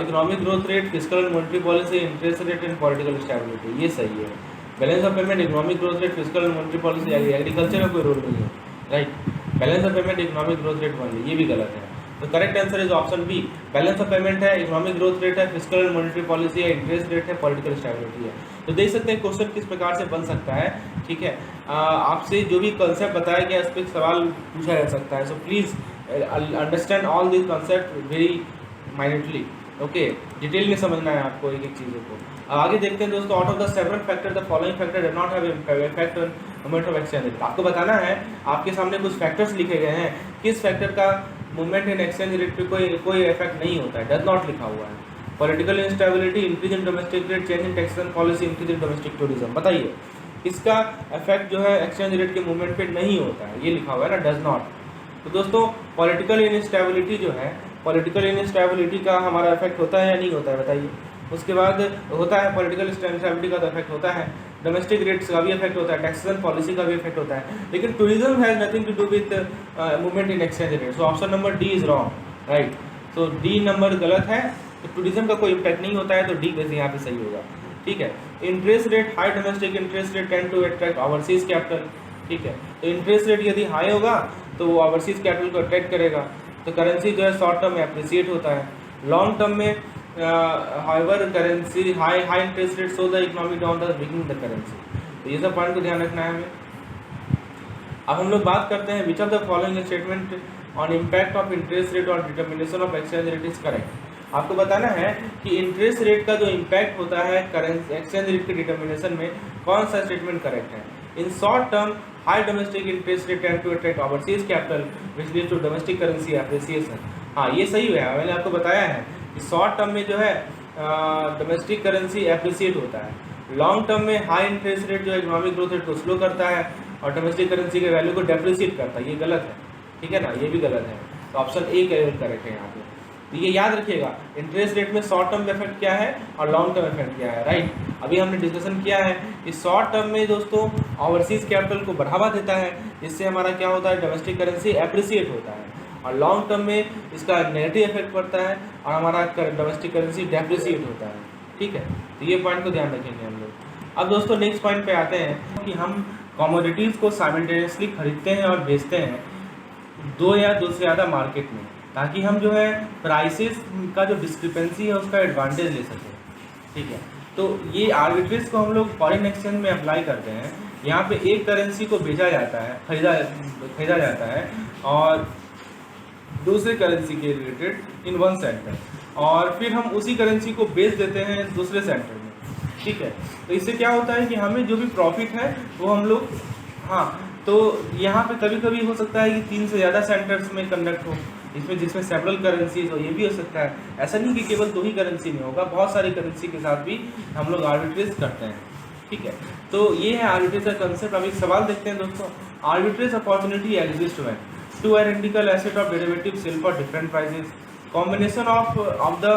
economic growth rate, fiscal and monetary policy, interest rate and political stability, ये सही है। Balance of payment, economic growth rate, fiscal and monetary policy, agriculture का कोई रोल नहीं है, right. Balance of payment economic growth rate only, ये भी गलत है। तो correct answer is option B, balance of payment है, इकोनॉमिक ग्रोथ रेट है, फिस्कल एंड मॉनेटरी पॉलिसी है, इंटरेस्ट रेट है, पॉलिटिकल स्टेबिलिटी है। तो देख सकते हैं क्वेश्चन किस प्रकार से बन सकता है। ठीक है, आपसे जो भी कॉन्सेप्ट बताया गया उस पर सवाल पूछा जा सकता है। So please understand all this concept very minutely. Okay, detail में समझना है आपको एक एक चीज़ों को। आगे देखते हैं दोस्तों, out of the several factor the following factor do not have effect on movement of exchange rate. आपको बताना है, आपके सामने कुछ फैक्टर्स लिखे गए हैं, किस फैक्टर का मूवमेंट इन एक्सचेंज रेट पे कोई इफेक्ट नहीं होता है, डज नॉट लिखा हुआ है। Political instability, increase in domestic rate, change in taxation policy, increase in domestic tourism. बताइए इसका इफेक्ट जो है एक्सचेंज रेट के मूवमेंट पे नहीं होता है, ये लिखा हुआ है ना, डज नॉट। तो दोस्तों पॉलिटिकल इनस्टेबिलिटी जो है, पॉलिटिकल इनस्टेबिलिटी का हमारा इफेक्ट होता है या नहीं होता है बताइए। उसके बाद होता है पॉलिटिकल इंस्टेबिलिटी का तो इफेक्ट होता है, डोमेस्टिक रेट्स का भी इफेक्ट होता है, टैक्सेशन पॉलिसी का भी इफेक्ट होता है, लेकिन tourism has nothing to do with movement in exchange rate. So option number D is wrong, right. So D number गलत है, तो टूरिज्म का कोई इम्पैक्ट नहीं होता है, तो डी वैसे यहाँ पे सही होगा। ठीक है, interest rate, high domestic interest rate tend to attract overseas capital. ठीक है, तो इंटरेस्ट रेट यदि हाई होगा तो वो ओवरसीज कैपिटल को अट्रैक्ट करेगा, तो करेंसी जो है शॉर्ट टर्म में अप्रिसिएट होता है। लॉन्ग टर्म में higher currency high interest rate so the economy down the weakening the currency. तो ये सब पॉइंट को ध्यान रखना है हमें। अब हम लोग बात करते हैं which of the following statement on impact of interest rate और determination of exchange rate is correct. आपको बताना है कि इंटरेस्ट रेट का जो इम्पैक्ट होता है करेंसी एक्सचेंज रेट के डिटर्मिनेशन में, कौन सा स्टेटमेंट करेक्ट है। In short term high domestic interest rate tend to attract overseas capital which leads to domestic currency appreciation. हाँ, ये सही है, मैंने आपको बताया है कि शॉर्ट टर्म में जो है डोमेस्टिक करेंसी एप्रिसिएट होता है, लॉन्ग टर्म में हाई इंटरेस्ट रेट जो है इकोनॉमिक ग्रोथ रेट को स्लो करता है और डोमेस्टिक करेंसी के वैल्यू को डेप्रिसिएट करता है। ये गलत है, ठीक है ना, ये भी गलत है। तो ऑप्शन ए करेक्ट है यहाँ पे। तो ये याद रखिएगा, इंटरेस्ट रेट में शॉर्ट टर्म इफेक्ट क्या है और लॉन्ग टर्म इफेक्ट क्या है, राइट। अभी हमने डिस्कशन किया है कि शॉर्ट टर्म में दोस्तों ओवरसीज कैपिटल को बढ़ावा देता है, जिससे हमारा क्या होता है, डोमेस्टिक करेंसी एप्रिसिएट होता है, और लॉन्ग टर्म में इसका नेगेटिव इफेक्ट पड़ता है और हमारा डोमेस्टिक करेंसी डेप्रिसिएट होता है। ठीक है, तो ये पॉइंट को ध्यान रखेंगे हम लोग। अब दोस्तों नेक्स्ट पॉइंट पे आते हैं कि हम कमोडिटीज़ को साइमल्टेनियसली खरीदते हैं और बेचते हैं दो या दो से ज़्यादा मार्केट में, ताकि हम जो है प्राइसेस का जो डिस्क्रिपेंसी है उसका एडवांटेज ले सकें। ठीक है, तो ये आर्बिट्रेज को हम लोग फॉरेन एक्सचेंज में अप्लाई करते हैं। यहाँ पे एक करेंसी को बेचा जाता है, खरीदा जाता है और दूसरे करेंसी के रिलेटेड इन वन सेंटर, और फिर हम उसी करेंसी को बेच देते हैं दूसरे सेंटर में। ठीक है, तो इससे क्या होता है कि हमें जो भी प्रॉफिट है वो हम लोग, हाँ, तो यहाँ पे कभी कभी हो सकता है कि 3 से ज़्यादा सेंटर्स में कंडक्ट हो, इसमें जिसमें सेवरल करेंसीज हो, ये भी हो सकता है। ऐसा नहीं कि केवल 2 ही करेंसी में होगा, बहुत सारी करेंसी के साथ भी हम लोग आर्बिट्रेज करते हैं। ठीक है, तो ये है आर्बिट्रेज का कंसेप्ट। अब एक सवाल देखते हैं दोस्तों, arbitrage opportunity exist when two identical asset of derivative sell for different prices, combination of the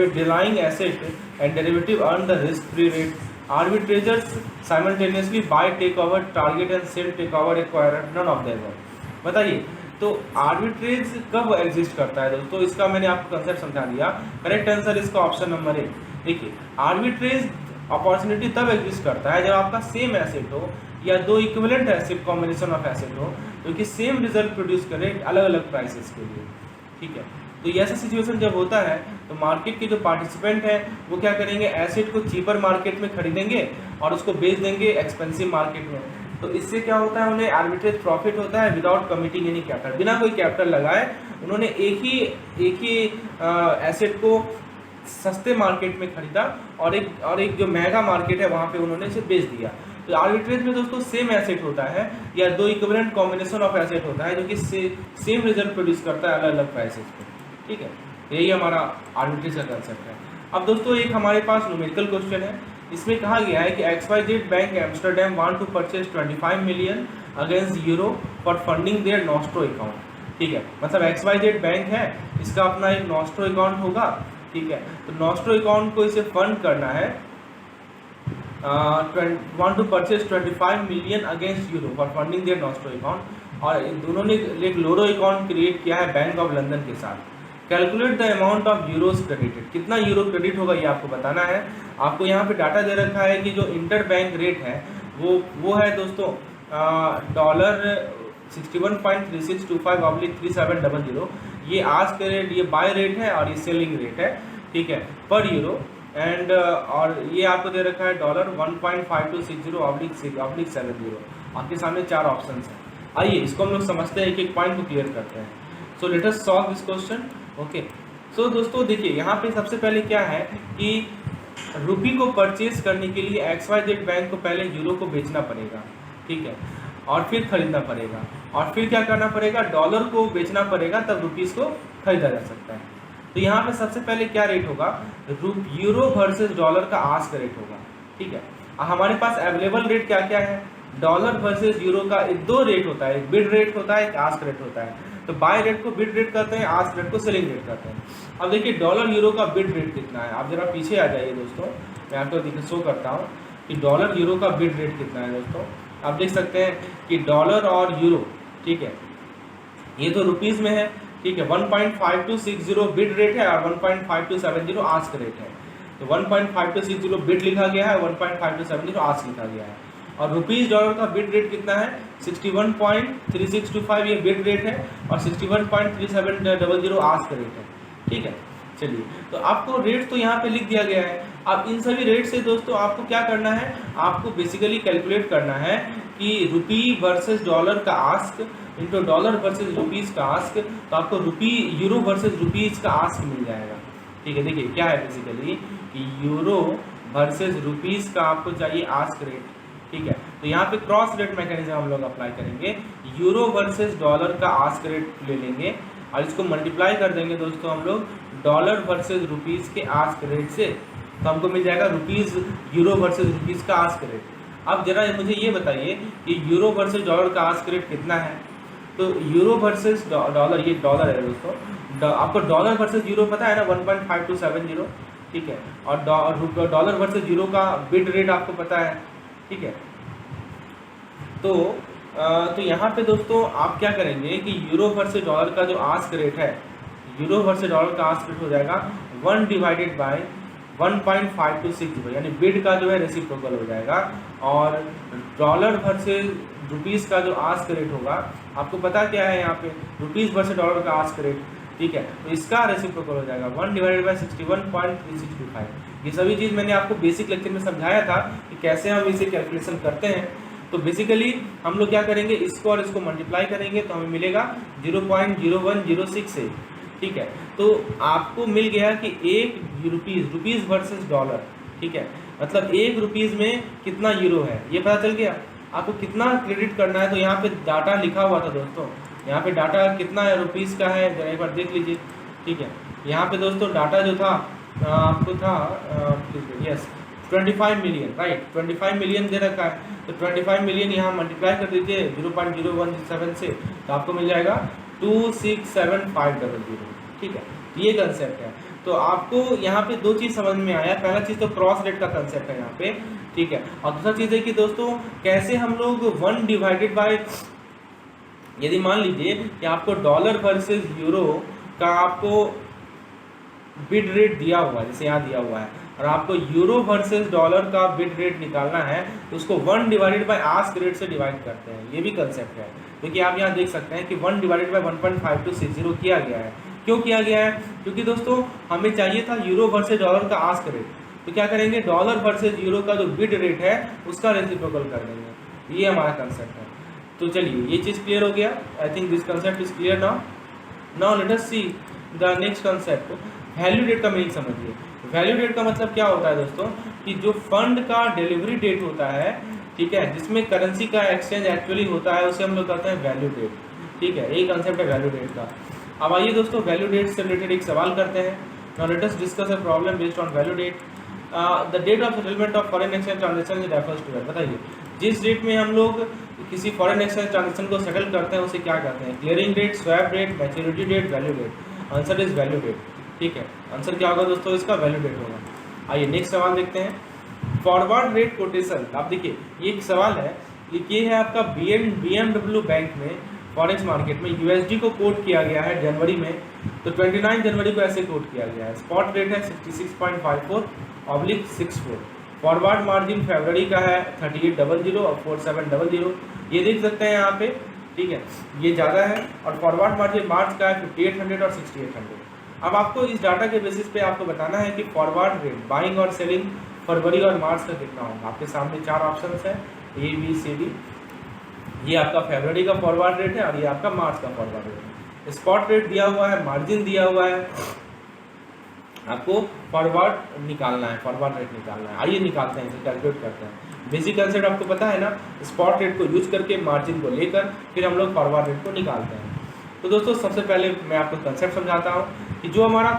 underlying asset and derivative earn the risk free rate, arbitrageurs simultaneously buy, take over, target and sell, take over, acquire, none of the above। बताइए, तो arbitrage कब exist करता है दोस्तों, इसका मैंने आपको concept समझा दिया। करेक्ट आंसर इसका ऑप्शन नंबर ए। देखिए, आर्बिट्रेज अपॉर्चुनिटी तब एग्जिस्ट करता है जब आपका सेम एसेट हो या 2 equivalent asset, combination of asset हो जो कि सेम रिजल्ट प्रोड्यूस करे अलग अलग प्राइसेस के लिए। ठीक है, तो ये ऐसा सिचुएशन जब होता है तो मार्केट के जो पार्टिसिपेंट हैं वो क्या करेंगे, एसेट को चीपर मार्केट में खरीदेंगे और उसको बेच देंगे एक्सपेंसिव मार्केट में। तो इससे क्या होता है, उन्हें आर्बिट्रेज प्रॉफिट होता है विदाउट कमिटिंग एनी कैपिटल, बिना कोई कैपिटल लगाए उन्होंने एक ही एसेट को सस्ते मार्केट में खरीदा और एक जो महंगा मार्केट है वहाँ पे उन्होंने इसे बेच दिया। तो आर्बिट्रेज में दोस्तों सेम एसेट होता है या 2 इक्विवेलेंट कॉम्बिनेशन ऑफ एसेट होता है जो कि सेम रिजल्ट प्रोड्यूस करता है अलग अलग प्राइसेस पे। ठीक है, यही हमारा आर्बिट्रेज का कंसेप्ट है। अब दोस्तों एक हमारे पास न्यूमेरिकल क्वेश्चन है, इसमें कहा गया है कि XYZ bank Amsterdam want to purchase 25 million against euro for funding their nostro account. ठीक है, मतलब XYZ बैंक है, इसका अपना एक नॉस्ट्रो अकाउंट होगा। ठीक है, तो नॉस्ट्रो अकाउंट को इसे फंड करना है, want to purchase 25 million against euro for funding their nostro account, और इन दोनों ने एक लोरो अकाउंट क्रिएट किया है बैंक ऑफ लंदन के साथ। Calculate the amount of euros credited, कितना यूरो क्रेडिट होगा ये आपको बताना है। आपको यहाँ पे डाटा दे रखा है कि जो इंटर बैंक रेट है वो है दोस्तों 61.3625/3700, ये आज का रेट, ये बाय रेट है और ये सेलिंग रेट है, ठीक है, पर यूरो। एंड और ये आपको दे रखा है डॉलर 1.5260/70। आपके सामने 4 ऑप्शन हैं। आइए इसको हम लोग समझते हैं, एक एक पॉइंट को क्लियर करते हैं। So let us solve this question. Okay, so दोस्तों देखिए यहाँ पे सबसे पहले क्या है कि रुपी को परचेज करने के लिए XYZ बैंक को पहले यूरो को बेचना पड़ेगा, ठीक है, और फिर खरीदना पड़ेगा, और फिर क्या करना पड़ेगा, डॉलर को बेचना पड़ेगा, तब रुपीज़ को खरीदा जा सकता है। तो यहाँ पे सबसे पहले क्या रेट होगा, यूरो वर्सेस डॉलर का आस्क रेट होगा, ठीक है। हमारे पास अवेलेबल रेट क्या क्या है, डॉलर वर्सेस यूरो का 2 रेट होता है, एक बिड रेट होता है, एक आस्क रेट होता है। तो बाय रेट को बिड रेट कहते हैं, आस्क रेट को सेलिंग रेट कहते हैं। अब देखिए डॉलर यूरो का बिड रेट कितना है, आप जरा पीछे आ जाइए दोस्तों, मैं आपको शो करता हूँ कि डॉलर यूरो का बिड रेट कितना है। दोस्तों आप देख सकते हैं कि डॉलर और यूरो, ठीक है, ये तो रुपीज़ में है, ठीक है, 1.5260 बिड रेट है और 1.5270 आस्क रेट है। तो 1.5260 बिड लिखा गया है, 1.5270 आस्क लिखा गया है। और रुपीज़ डॉलर का बिड रेट कितना है, 61.3625 ये बिड रेट है और 61.3700 आस्क रेट है, ठीक है। चलिए, तो आपको रेट तो यहाँ पे लिख दिया गया है। अब इन सभी रेट से दोस्तों आपको क्या करना है, आपको बेसिकली कैलकुलेट करना है कि रुपी वर्सेस डॉलर का ask into dollar versus rupees का आस्क, तो आपको यूरो वर्सेस रुपीज़ का आस्क मिल जाएगा, ठीक है। देखिए क्या है बेसिकली कि यूरो वर्सेस रुपीज़ का आपको चाहिए आस्क रेट, ठीक है। तो यहाँ पे क्रॉस रेट मैकेनिज्म हम लोग अप्लाई करेंगे, यूरो वर्सेस डॉलर का आस्क रेट ले लेंगे और इसको मल्टीप्लाई कर देंगे दोस्तों हम लोग डॉलर वर्सेस रुपीज़ के आस्क रेट से, तो हमको मिल जाएगा रुपीज़ यूरो वर्सेस रुपीज़ का आस्क रेट। अब जरा मुझे ये बताइए कि यूरो वर्सेस डॉलर का आस्क रेट कितना है। तो यूरो वर्सेस डॉलर, ये डॉलर है दोस्तों, आपको डॉलर वर्सेस यूरो पता है ना, 1.5270, ठीक है, और डॉलर वर्सेस यूरो का बिड रेट आपको पता है, ठीक है। तो यहाँ पे दोस्तों आप क्या करेंगे कि यूरो वर्सेस डॉलर का जो आस्क रेट है, यूरो वर्सेस डॉलर का आस्क रेट हो जाएगा 1 डिवाइडेड बाय 1.5260, यानी बिड का जो है रेसिप्रोकल हो जाएगा, और डॉलर वर्सेस रुपीज़ का जो आस्क रेट होगा, आपको पता क्या है यहाँ पे, रुपीज़ वर्सेस डॉलर का आस्क रेट, ठीक है, तो इसका रेसिप्रोकल हो जाएगा 1 डिवाइडेड बाय 61.3625। ये सभी चीज़ मैंने आपको बेसिक लेक्चर में समझाया था कि कैसे हम इसे कैलकुलेशन करते हैं। तो बेसिकली हम लोग क्या करेंगे, इसको और इसको मल्टीप्लाई करेंगे तो हमें मिलेगा 0.0106, ठीक है। तो आपको मिल गया कि एक रुपीज़ वर्सेस डॉलर, ठीक है, मतलब एक रुपीज़ में कितना यूरो है ये पता चल गया। आपको कितना क्रेडिट करना है, तो यहाँ पे डाटा लिखा हुआ था दोस्तों, यहाँ पे डाटा कितना है रुपीज़ का है, जरा एक बार देख लीजिए, ठीक है। यहाँ पे दोस्तों डाटा जो था आपको था यस 25 मिलियन, राइट, 25 मिलियन दे रखा है। तो 25 मिलियन यहाँ मल्टीप्लाई कर दीजिए 0.0107 से, तो आपको मिल जाएगा 267500, ठीक है। ये कंसेप्ट है। तो आपको यहाँ पे 2 चीज़ समझ में आया, पहला चीज़ तो क्रॉस रेट का कंसेप्ट है यहाँ पे, ठीक है, और दूसरा चीज़ है कि दोस्तों कैसे हम लोग 1 डिवाइडेड बाय, यदि मान लीजिए कि आपको डॉलर वर्सेस यूरो का आपको बिड रेट दिया हुआ है, जैसे यहाँ दिया हुआ है, और आपको यूरो वर्सेस डॉलर का बिड रेट निकालना है, तो उसको 1 डिवाइडेड बाय आस्क रेट से डिवाइड करते हैं। ये भी कंसेप्ट है, क्योंकि आप यहाँ देख सकते हैं कि 1 डिवाइडेड बाय 1.5260 किया गया है। क्यों किया गया है, क्योंकि दोस्तों हमें चाहिए था यूरो वर्सेस डॉलर का आस्क रेट, तो क्या करेंगे, डॉलर वर्सेस यूरो का जो बिड रेट है उसका रेसिप्रोकल कर देंगे। ये हमारा कंसेप्ट है। तो चलिए ये चीज़ क्लियर हो गया, I think this concept is clear now let us see the next concept. Value date का मीनिंग समझिए। वैल्यू डेट का मतलब क्या होता है दोस्तों, कि जो फंड का डिलीवरी डेट होता है, ठीक है, जिसमें करेंसी का एक्सचेंज एक्चुअली होता है, उसे हम लोग कहते हैं वैल्यू डेट, ठीक है। यही कंसेप्ट है वैल्यू डेट का। अब आइए दोस्तों वैल्यू डेट से रिलेटेड एक सवाल करते हैं। Now let us discuss a problem based on value date. The date of settlement of foreign exchange transaction refers to, बताइए जिस डेट में हम लोग किसी फॉरेन एक्सचेंज ट्रांजेक्शन को सेटल करते हैं उसे क्या कहते हैं, clearing date, swap date, maturity date, value date. Answer is value date, ठीक है। आंसर क्या होगा दोस्तों, इसका वैल्यू डेट होगा। आइए नेक्स्ट सवाल देखते हैं। फॉरवर्ड रेट कोटेशन, आप देखिए ये एक सवाल है, ये है आपका BMW बैंक में फॉरेक्स मार्केट में USD को कोट किया गया है जनवरी में, तो 29 जनवरी को ऐसे कोट किया गया है। स्पॉट रेट है 66.54/64। फॉरवर्ड मार्जिन फरवरी का है 3800 और 4700। ये देख सकते हैं यहाँ पे ठीक है, ये ज़्यादा है। और फॉरवर्ड मार्जिन मार्च का है 5800 और 6800। अब आपको इस डाटा के बेसिस पे आपको बताना है कि फॉरवर्ड रेट बाइंग और सेलिंग फरवरी और मार्च का कितना होगा। आपके सामने 4 ऑप्शन है, ए बी सी डी। ये आपका फरवरी का फॉरवर्ड रेट है और ये आपका मार्च का फॉरवर्ड रेट है। स्पॉट रेट दिया हुआ है, मार्जिन दिया हुआ है, आपको फॉरवर्ड निकालना है, फॉरवर्ड रेट निकालना है। आइए निकालते हैं, इसे कैलकुलेट करते हैं। बेसिक कंसेप्ट आपको पता है ना, स्पॉट रेट को यूज करके मार्जिन को लेकर फिर हम लोग फॉरवर्ड रेट को निकालते हैं। तो दोस्तों सबसे पहले मैं आपको कंसेप्ट समझाता हूँ कि जो हमारा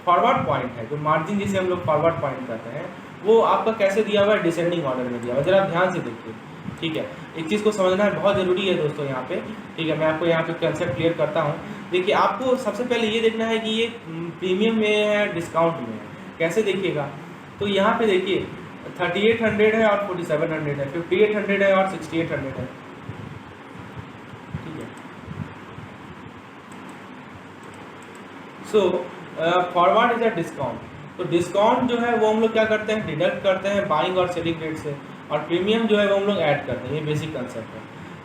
फॉरवर्ड पॉइंट है, जो मार्जिन जिसे हम लोग फॉरवर्ड पॉइंट कहते हैं, वो आपका कैसे दिया हुआ है, डिसेंडिंग ऑर्डर में दिया हुआ है। जरा ध्यान से देखिए, ठीक है। एक चीज़ को समझना है, बहुत ज़रूरी है दोस्तों यहाँ पे, ठीक है। मैं आपको यहाँ पे कंसेप्ट क्लियर करता हूँ। देखिए, आपको सबसे पहले ये देखना है कि ये प्रीमियम में है, डिस्काउंट में है। कैसे देखिएगा, तो यहाँ पे देखिए 3800 है और 4700 है, 5800 है और 6800 है, ठीक है। So forward is a discount. तो डिस्काउंट जो है वो हम लोग क्या करते हैं, डिडक्ट करते हैं बाइंग और सेलिंग रेट से, और प्रीमियम जो है वो हम लोग ऐड करते हैं। ये बेसिक कंसेप्ट है।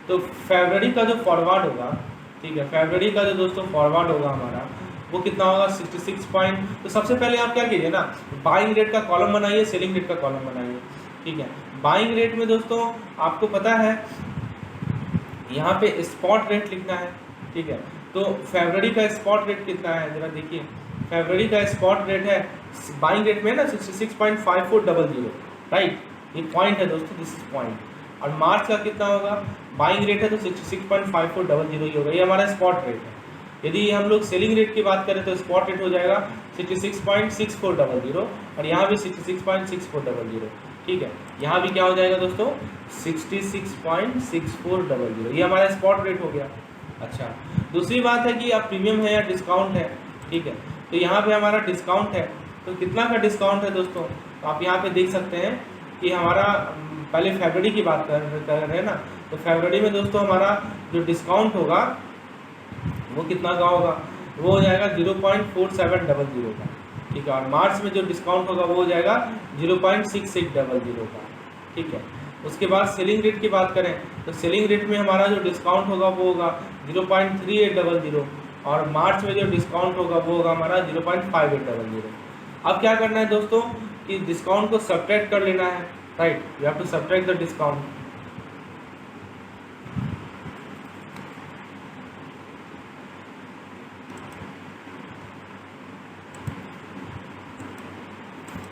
तो फरवरी का जो फॉरवर्ड होगा, ठीक है, फरवरी का जो दोस्तों फॉरवर्ड होगा हमारा, वो कितना होगा 66 पॉइंट। तो सबसे पहले आप क्या कीजिए ना, बाइंग रेट का कॉलम बनाइए, सेलिंग रेट का कॉलम बनाइए, ठीक है। बाइंग रेट में दोस्तों आपको पता है यहाँ पे स्पॉट रेट लिखना है, ठीक है। तो फरवरी का स्पॉट रेट कितना है, जरा देखिए। फरवरी का स्पॉट रेट है बाइंग रेट में ना 66.5400, राइट। ये पॉइंट है दोस्तों, दिस इज पॉइंट। और मार्च का कितना होगा, बाइंग रेट है तो 66.5400 ही होगा, ये हमारा स्पॉट रेट है। यदि हम लोग सेलिंग रेट की बात करें तो स्पॉट रेट हो जाएगा 66.6400 और यहाँ भी 66.6400, ठीक है। यहाँ भी क्या हो जाएगा दोस्तों 66.6400, ये हमारा स्पॉट रेट हो गया। अच्छा, दूसरी बात है कि अब प्रीमियम है या डिस्काउंट है, ठीक है। तो यहाँ पे हमारा डिस्काउंट है, तो कितना का डिस्काउंट है दोस्तों, तो आप यहाँ पे देख सकते हैं कि हमारा पहले फरवरी की बात कर रहे हैं ना, तो फरवरी में दोस्तों हमारा जो डिस्काउंट होगा वो कितना का होगा, वो हो जाएगा 0.4700 का, ठीक है। और मार्च में जो डिस्काउंट होगा वो हो जाएगा 0.6800 का, ठीक है। उसके बाद सेलिंग रेट की बात करें तो सेलिंग रेट में हमारा जो डिस्काउंट होगा वो होगा 0.3800 और मार्च में जो डिस्काउंट होगा वो होगा हमारा 0.5800। अब क्या करना है दोस्तों कि डिस्काउंट को सब्ट्रैक्ट कर लेना है, right. You have to subtract the discount.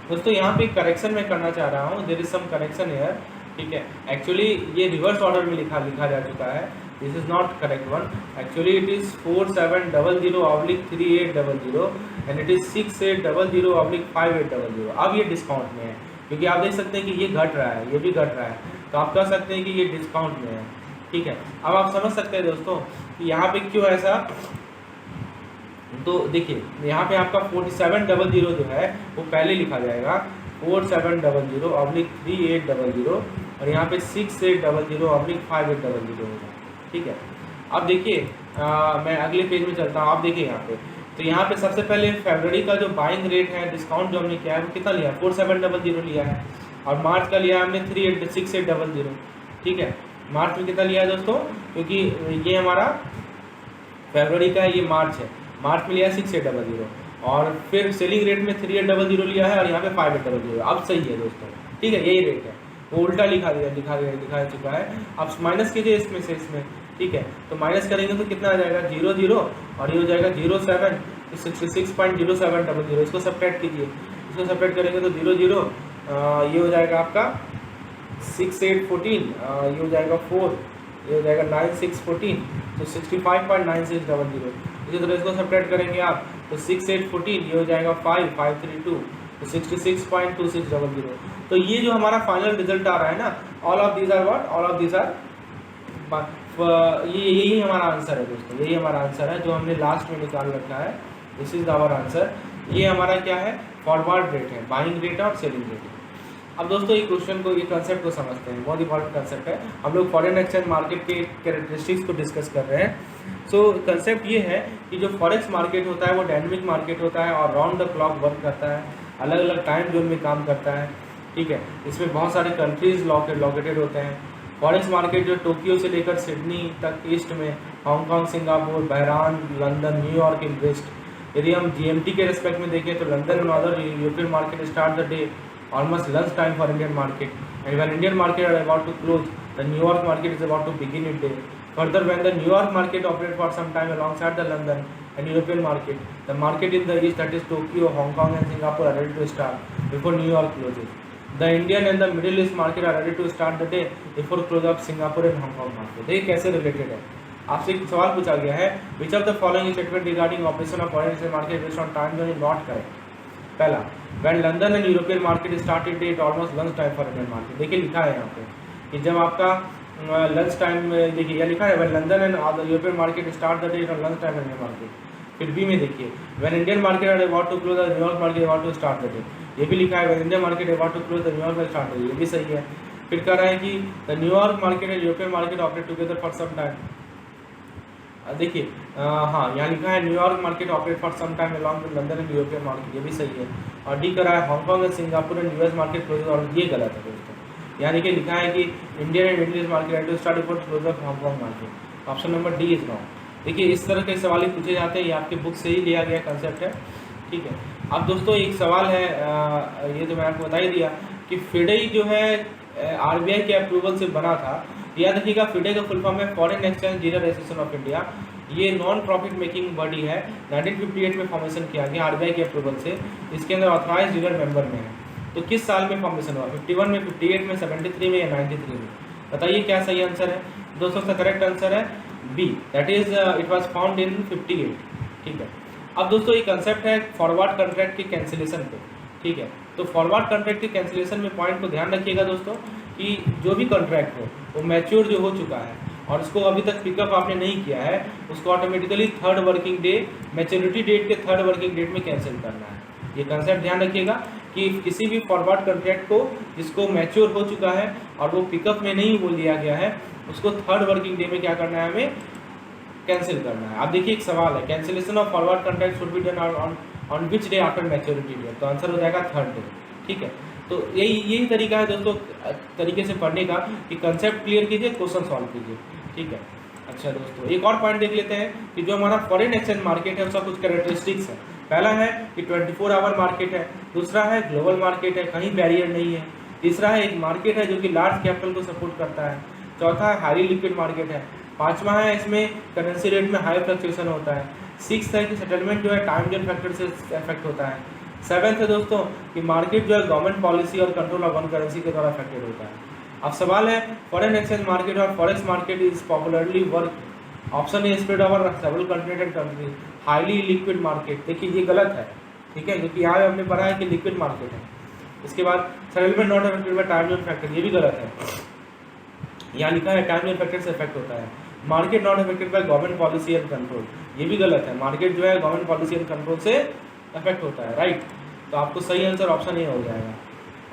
दोस्तों यहाँ पे करेक्शन मैं करना चाह रहा हूँ, there is some correction here, ठीक है। एक्चुअली ये रिवर्स ऑर्डर में लिखा जा चुका है, this is not correct one. Actually it is 4700/3800 and it is 6800/5800। अब ये डिस्काउंट में है, क्योंकि आप देख सकते हैं कि ये घट रहा है, ये भी घट रहा है, तो आप कह सकते हैं कि ये डिस्काउंट में है, ठीक है। अब आप समझ सकते हैं दोस्तों कि यहाँ पे क्यों ऐसा, तो देखिए यहाँ पे आपका 4700 जो है वो पहले लिखा जाएगा 4700/3800 और यहाँ पे 6800/5800 होगा, ठीक है। अब देखिए मैं अगले पेज में चलता हूँ। आप देखिए यहाँ पे, तो यहाँ पे सबसे पहले फरवरी का जो बाइंग रेट है, डिस्काउंट जो हमने किया है वो कितना लिया है, 4700 लिया है। और मार्च का लिया हमने 6800, ठीक है। मार्च में कितना लिया है दोस्तों, क्योंकि ये हमारा फरवरी का है, ये मार्च है, मार्च में लिया 6800 और फिर सेलिंग रेट में 3800 लिया है और यहाँ पे 5800। अब सही है दोस्तों, ठीक है, यही रेट है, वो उल्टा लिखा चुका है। अब माइनस कीजिए इसमें से, इसमें, ठीक है। तो माइनस करेंगे तो कितना आ जाएगा 00 और ये हो जाएगा 07, तो 66.0700। इसको सब्ट्रैक्ट कीजिए, इसको सब्ट्रैक्ट करेंगे तो 00, ये हो जाएगा आपका 6814, ये हो जाएगा 4, ये हो जाएगा 9614, तो 65.9600। इसी तरह इसको सब्ट्रैक्ट करेंगे आप तो 6814, ये हो जाएगा 5532, तो 66.2600। तो ये जो हमारा फाइनल रिजल्ट आ रहा है ना, all of these are what, all of these are, ये यही हमारा आंसर है दोस्तों, यही हमारा आंसर है जो हमने लास्ट में निकाल रखा है। This is our answer. ये हमारा क्या है, फॉरवर्ड रेट है, बाइंग रेट है और सेलिंग रेट है। अब दोस्तों ये क्वेश्चन को, ये कंसेप्ट को समझते हैं, बहुत इंपॉर्टेंट कंसेप्ट है। हम लोग फॉरेन एक्सचेंज मार्केट के कैरेक्टरिस्टिक्स को डिस्कस कर रहे हैं। सो कंसेप्ट ये है कि जो फॉरेक्स मार्केट होता है वो डायनेमिक मार्केट होता है और राउंड द क्लॉक वर्क करता है, अलग अलग टाइम जोन में काम करता है, ठीक है। इसमें बहुत सारे कंट्रीज लोकेटेड होते हैं, फॉरेक्स मार्केट जो टोक्यो से लेकर सिडनी तक ईस्ट में, Hong Kong, Singapore, Bahrain, London, New York in west. यदि हम जीएमटी के रेस्पेक्ट में देखें तो London and other European market start the day almost lunch time for Indian market, and when Indian market are about to close, the New York market is about to begin its day. Further, when the New York market operate for some time alongside the London and European market, the market in the east, that is Tokyo, Hong Kong and Singapore, are ready to start before New York closes. The Indian and the Middle East market are ready to start the day before close of Singapore and Hong Kong market. देखिए कैसे related है। आपसे एक सवाल पूछा गया है, विच of the following statement regarding operation of foreign exchange market based on time zone is not correct. पहला, when London and European market started at almost lunch time for Indian market। देखिए लिखा है यहाँ पे कि जब आपका लंच टाइम, देखिए यह लिखा है when London and European market start the day at lunch time for Indian market। फिर बी में देखिए when Indian market are about to close, the New York market about to start the day। ये भी लिखा है when Indian market about to close, the New York will start the day। ये भी सही है। फिर कह रहा है कि the New York market and European market operate together for some time। देखिए हाँ यहाँ लिखा है New York market operate for some time along with London and European market. ये भी सही है। और डी करा है Hong Kong and Singapore and US market close, और ये गलत है दोस्तों। यहाँ देखिए लिखा है कि Indian and Middle East market to start before close of Hong Kong market. Option number D is wrong. देखिए इस तरह के सवाल ही पूछे जाते हैं, ये आपके बुक से ही लिया गया कंसेप्ट है, ठीक है। अब दोस्तों एक सवाल है, ये तो मैं आपको बता ही दिया कि फिडे जो है आरबीआई के अप्रूवल से बना था। याद रखिएगा फिडे का फुल फॉर्म है foreign exchange dealer association of India. ये नॉन प्रॉफिट मेकिंग बॉडी है, 1958 में फॉर्मेशन किया गया आरबीआई के अप्रूवल से। इसके अंदर ऑथराइज डीलर मेंबर में है। तो किस साल में फॉर्मेशन हुआ, 51 में, 58 में, 73 में या 93 में? बताइए क्या सही आंसर है दोस्तों। इसका करेक्ट आंसर है B, that is it was found in 58, ठीक है। अब दोस्तों ये कंसेप्ट है फॉरवर्ड कॉन्ट्रैक्ट के कैंसिलेशन पे, ठीक है। तो फॉरवर्ड कॉन्ट्रैक्ट के कैंसिलेशन में पॉइंट को ध्यान रखिएगा दोस्तों कि जो भी कॉन्ट्रैक्ट हो वो मैच्योर जो हो चुका है और उसको अभी तक पिकअप आपने नहीं किया है, उसको automatically third working day, maturity date के थर्ड वर्किंग डेट में कैंसिल करना है। ये कंसेप्ट ध्यान रखिएगा कि किसी भी फॉरवर्ड कॉन्ट्रैक्ट को जिसको मैच्योर हो चुका है और वो पिकअप में नहीं बोल दिया गया है, उसको थर्ड वर्किंग डे में क्या करना है, हमें कैंसिल करना है। अब देखिए एक सवाल है, cancellation of forward contract should be done on which day after maturity date. तो आंसर हो जाएगा थर्ड डे, ठीक है। तो यही तरीका है दोस्तों तरीके से पढ़ने का कि कंसेप्ट क्लियर कीजिए, क्वेश्चन सॉल्व कीजिए, ठीक है। अच्छा दोस्तों एक और पॉइंट देख लेते हैं कि जो हमारा फॉरेन एक्सचेंज मार्केट है उसका कुछ कैरेक्टरिस्टिक्स है। पहला है कि 24 आवर मार्केट है, दूसरा है ग्लोबल मार्केट है, कहीं बैरियर नहीं है, तीसरा है एक मार्केट है जो कि लार्ज कैपिटल को सपोर्ट करता है, चौथा है हाईली लिक्विड मार्केट है, पांचवा है इसमें करेंसी रेट में हाई फ्लक्चुएशन होता है, सिक्स है कि सेटलमेंट जो है टाइम जोन फैक्टर से इफेक्ट होता है, सेवन्थ है दोस्तों कि मार्केट जो है गवर्नमेंट पॉलिसी और कंट्रोल ऑफ वन करेंसी के द्वारा अफेक्टेड होता है। अब सवाल है फॉरेन एक्सचेंज मार्केट और forex market is popularly work. Option A spread over several continent countries, highly liquid market. देखिए ये गलत है, ठीक है, क्योंकि यहाँ हमने पढ़ा है कि लिक्विड मार्केट है। इसके बाद settlement not affected by time zone factor, ये भी गलत है। यहाँ लिखा है टाइम जोन फैक्टर से इफेक्ट होता है। Market not affected by government policy and control, ये भी गलत है। मार्केट जो है गवर्नमेंट पॉलिसी एंड कंट्रोल से इफेक्ट होता है, राइट। तो आपको सही आंसर ऑप्शन ए हो जाएगा।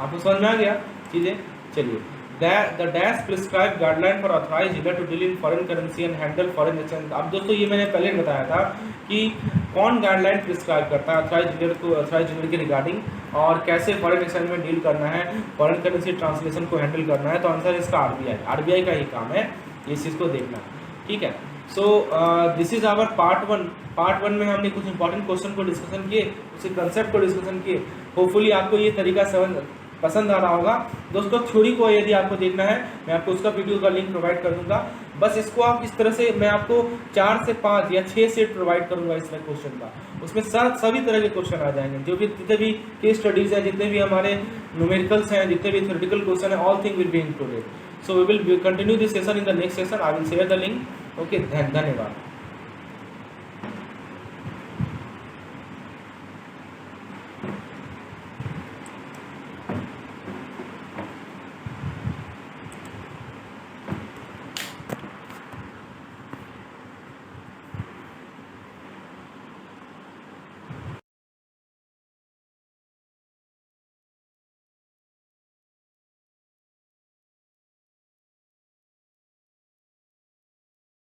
आपको समझ में आ गया चीज़ें। चलिए the dash prescribe guideline for authorise dealer to deal in foreign currency and handle foreign exchange. अब दोस्तों ये मैंने पहले बताया था कि कौन गाइडलाइन प्रिस्क्राइब करता है ऑथराइज डीलर को, ऑथराइज डीलर के रिगार्डिंग, और कैसे फॉरेन एक्सचेंज में डील करना है, फॉरेन करेंसी ट्रांसलेशन को हैंडल करना है। तो आंसर इसका आरबीआई का ही काम है इस चीज़ को देखना, ठीक है। So this is our part one में हमने कुछ इंपॉर्टेंट क्वेश्चन को डिस्कशन किए, उसी कंसेप्ट को डिस्कशन किए। होपफुली आपको ये तरीका समझ पसंद आ रहा होगा दोस्तों। थ्योरी को यदि आपको देखना है मैं आपको उसका वीडियो का लिंक प्रोवाइड कर दूंगा। बस इसको आप इस तरह से, मैं आपको 4 से 5 या 6 सेट प्रोवाइड करूंगा इस तरह क्वेश्चन का। उसमें सभी तरह के क्वेश्चन आ जाएंगे, जो भी जितने भी केस स्टडीज हैं, जितने भी हमारे न्यूमेरिकल्स हैं, जितने भी थ्योरेटिकल क्वेश्चन हैं, all thing will be included. So we will continue this session in the next session. I will share the link. Okay, धन्यवाद।